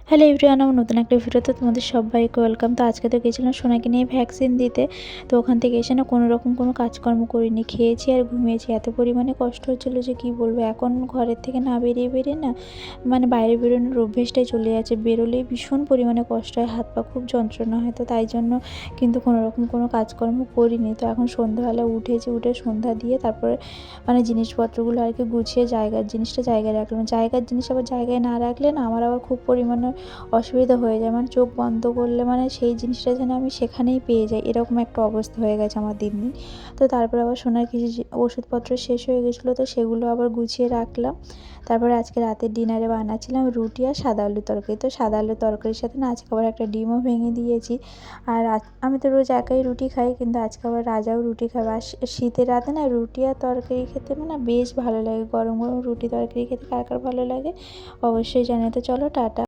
Hello everyone, আমার নতুন একটা ভিডিওতে তোমাদের সবাইকে ওয়েলকাম। তো আজকে তো গেছিলাম সোনাকে নিয়ে ভ্যাকসিন দিতে। তো ওখান থেকে এসে না কোনো রকম কোনো কাজকর্ম করিনি, খেয়েছি আর ঘুমিয়েছি। এত পরিমাণে কষ্ট হচ্ছিলো যে কী বলবো। এখন ঘরের থেকে না বেরিয়ে না মানে বাইরে বেরোনোর অভ্যেসটাই চলে যাচ্ছে। বেরোলেই ভীষণ পরিমাণে কষ্ট হয়, হাত পা খুব যন্ত্রণা হয়। তো তাই জন্য কিন্তু কোনো রকম কোনো কাজকর্ম করিনি। তো এখন সন্ধ্যাবেলা উঠেছি, উঠে সন্ধ্যা দিয়ে তারপরে মানে জিনিসপত্রগুলো আর কি গুছিয়ে জায়গার জিনিসটা জায়গায় রাখলাম। জায়গার জিনিস আবার জায়গায় না রাখলে না আমার আবার খুব পরিমাণে অসুবিধা হয়ে যায়। মানে চোখ বন্ধ করলে মানে সেই জিনিসটা যেন আমি সেখানেই পেয়ে যাই, এরকম একটা অবস্থা হয়ে গেছে আমার দিন দিন। তো তারপরে আবার সোনার কিছু ওষুধপত্র শেষ হয়ে গেছিলো, তো সেগুলো আবার গুছিয়ে রাখলাম। তারপরে আজকে রাতের ডিনারে বানাচ্ছিলাম রুটি আর সাদা আলুর তরকারি। তো সাদা আলুর তরকারির সাথে না আজকে আবার একটা ডিমও ভেঙে দিয়েছি। আর আমি তো রোজ একাই রুটি খাই, কিন্তু আজকে আবার রাজাও রুটি খাবে। আর শীতের রাতে না রুটি আর তরকারি খেতে না বেশ ভালো লাগে। গরম গরম রুটি তরকারি খেতে কার কার ভালো লাগে অবশ্যই জানিয়ে। তো চলো টাটা।